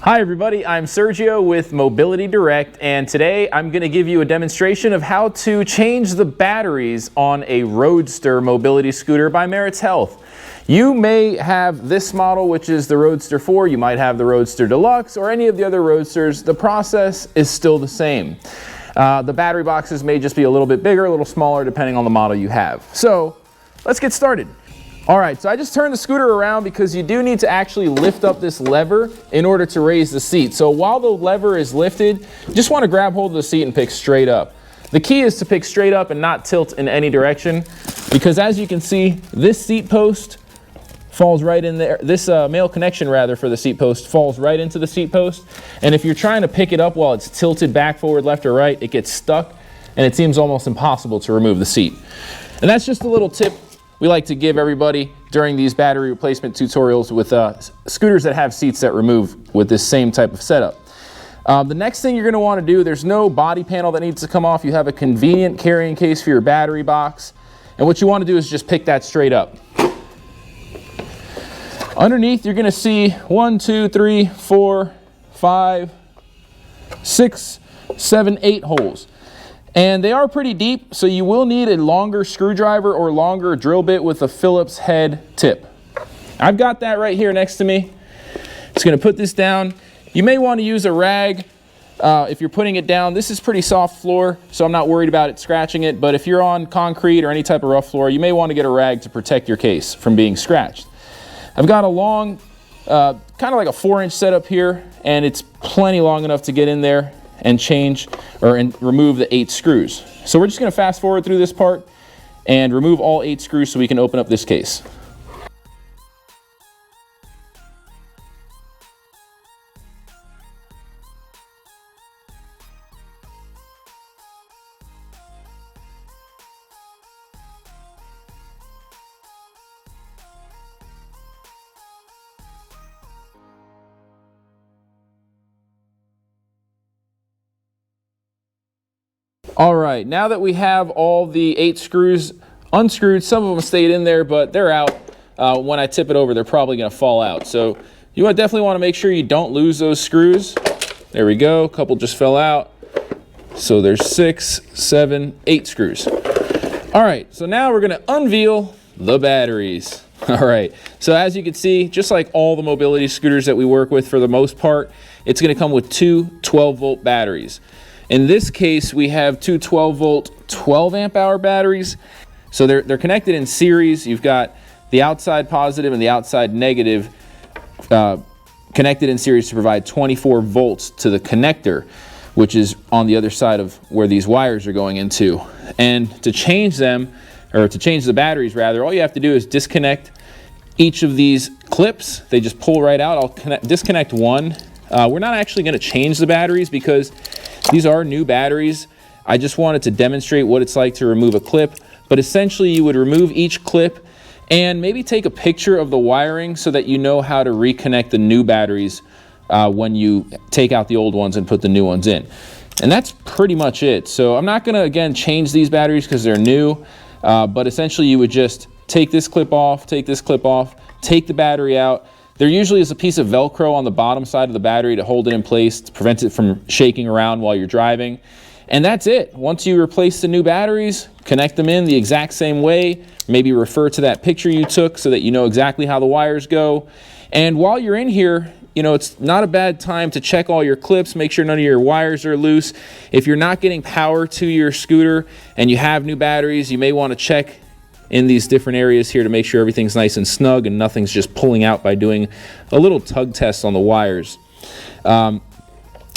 Hi everybody, I'm Sergio with Mobility Direct, and today I'm going to give you a demonstration of how to change the batteries on a Roadster Mobility Scooter by Merits Health. You may have this model, which is the Roadster 4, you might have the Roadster Deluxe, or any of the other Roadsters. The process is still the same. The battery boxes may just be a little bit bigger, a little smaller, depending on the model you have. So let's get started. All right, so I just turned the scooter around because you do need to actually lift up this lever in order to raise the seat. So while the lever is lifted, you just want to grab hold of the seat and pick straight up. The key is to pick straight up and not tilt in any direction, because as you can see, this seat post falls right in there. This male connection rather for the seat post falls right into the seat post. And if you're trying to pick it up while it's tilted back, forward, left, or right, it gets stuck and it seems almost impossible to remove the seat. And that's just a little tip we like to give everybody during these battery replacement tutorials with scooters that have seats that remove with this same type of setup. The next thing you're going to want to do, there's no body panel that needs to come off. You have a convenient carrying case for your battery box. And what you want to do is just pick that straight up. Underneath, you're going to see 1, 2, 3, 4, 5, 6, 7, 8 holes. And they are pretty deep, so you will need a longer screwdriver or longer drill bit with a Phillips head tip. I've got that right here next to me. Just going to put this down. You may want to use a rag if you're putting it down. This is pretty soft floor, so I'm not worried about it scratching it. But if you're on concrete or any type of rough floor, you may want to get a rag to protect your case from being scratched. I've got a long, kind of like a 4-inch setup here, and it's plenty long enough to get in there and change and remove the 8 screws. So we're just going to fast forward through this part and remove all 8 screws so we can open up this case. All right, now that we have all the 8 screws unscrewed, some of them stayed in there, but they're out. When I tip it over, they're probably going to fall out. So you definitely want to make sure you don't lose those screws. There we go, a couple just fell out. So there's 6, 7, 8 screws. All right, so now we're going to unveil the batteries. All right, so as you can see, just like all the mobility scooters that we work with for the most part, it's going to come with 2 12-volt batteries. In this case, we have 2 12-volt, 12-amp-hour batteries. So they're connected in series. You've got the outside positive and the outside negative connected in series to provide 24 volts to the connector, which is on the other side of where these wires are going into. And to change them, or to change the batteries rather, all you have to do is disconnect each of these clips. They just pull right out. I'll disconnect one. We're not actually going to change the batteries because these are new batteries. I just wanted to demonstrate what it's like to remove a clip. But essentially, you would remove each clip and maybe take a picture of the wiring so that you know how to reconnect the new batteries when you take out the old ones and put the new ones in. And that's pretty much it. So I'm not going to, again, change these batteries because they're new. But essentially, you would just take this clip off, take this clip off, take the battery out. There usually is a piece of Velcro on the bottom side of the battery to hold it in place, to prevent it from shaking around while you're driving. And that's it. Once you replace the new batteries, connect them in the exact same way. Maybe refer to that picture you took so that you know exactly how the wires go. And while you're in here, it's not a bad time to check all your clips, make sure none of your wires are loose. If you're not getting power to your scooter and you have new batteries, you may want to check in these different areas here to make sure everything's nice and snug and nothing's just pulling out by doing a little tug test on the wires.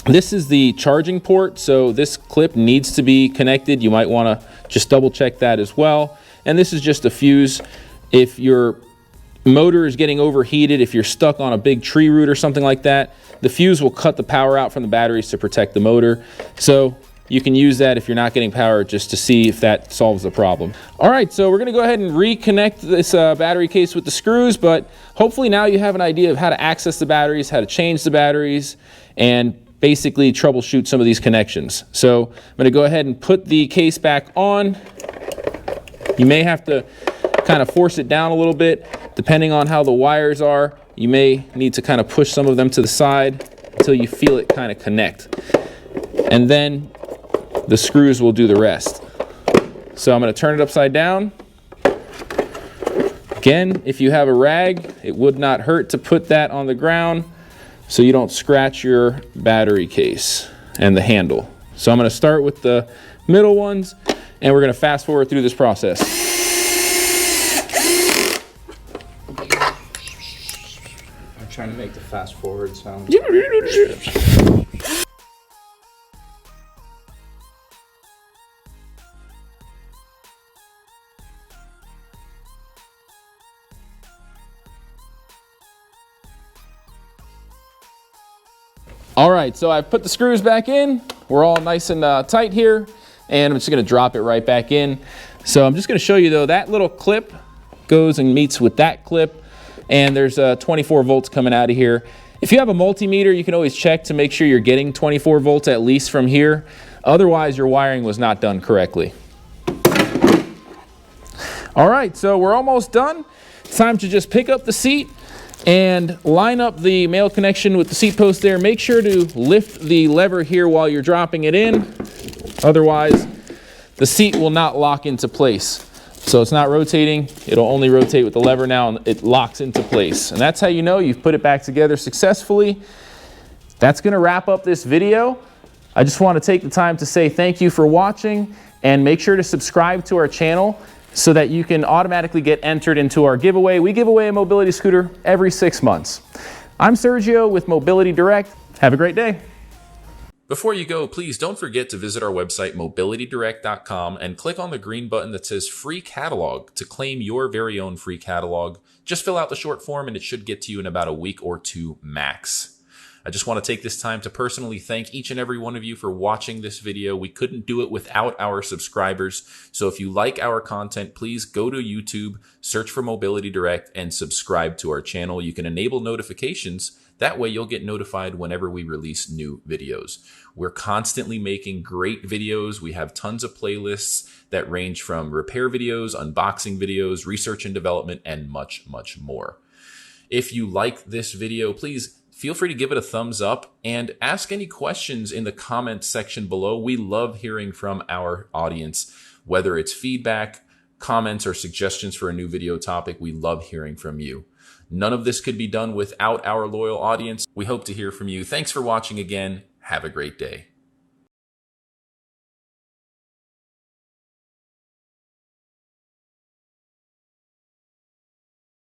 This is the charging port, so this clip needs to be connected. You might want to just double check that as well. And this is just a fuse. If your motor is getting overheated, if you're stuck on a big tree root or something like that, the fuse will cut the power out from the batteries to protect the motor. So you can use that if you're not getting power just to see if that solves the problem. All right, so we're going to go ahead and reconnect this battery case with the screws, but hopefully now you have an idea of how to access the batteries, how to change the batteries, and basically troubleshoot some of these connections. So I'm going to go ahead and put the case back on. You may have to kind of force it down a little bit depending on how the wires are. You may need to kind of push some of them to the side until you feel it kind of connect. And then the screws will do the rest. So I'm going to turn it upside down. Again, if you have a rag, it would not hurt to put that on the ground so you don't scratch your battery case and the handle. So I'm going to start with the middle ones, and we're going to fast forward through this process. I'm trying to make the fast forward sound. All right, so I've put the screws back in. We're all nice and tight here, and I'm just gonna drop it right back in. So I'm just gonna show you though, that little clip goes and meets with that clip, and there's 24 volts coming out of here. If you have a multimeter, you can always check to make sure you're getting 24 volts at least from here. Otherwise, your wiring was not done correctly. All right, so we're almost done. It's time to just pick up the seat and line up the male connection with the seat post there. Make sure to lift the lever here while you're dropping it in. Otherwise, the seat will not lock into place. So it's not rotating. It'll only rotate with the lever now, and it locks into place. And that's how you know you've put it back together successfully. That's gonna wrap up this video. I just want to take the time to say thank you for watching, and make sure to subscribe to our channel so that you can automatically get entered into our giveaway. We give away a mobility scooter every 6 months. I'm Sergio with Mobility Direct. Have a great day. Before you go, please don't forget to visit our website, mobilitydirect.com, and click on the green button that says Free Catalog to claim your very own free catalog. Just fill out the short form and it should get to you in about a week or two max. I just want to take this time to personally thank each and every one of you for watching this video. We couldn't do it without our subscribers. So if you like our content, please go to YouTube, search for Mobility Direct, and subscribe to our channel. You can enable notifications. That way you'll get notified whenever we release new videos. We're constantly making great videos. We have tons of playlists that range from repair videos, unboxing videos, research and development, and much, much more. If you like this video, please feel free to give it a thumbs up and ask any questions in the comments section below. We love hearing from our audience, whether it's feedback, comments, or suggestions for a new video topic. We love hearing from you. None of this could be done without our loyal audience. We hope to hear from you. Thanks for watching again. Have a great day.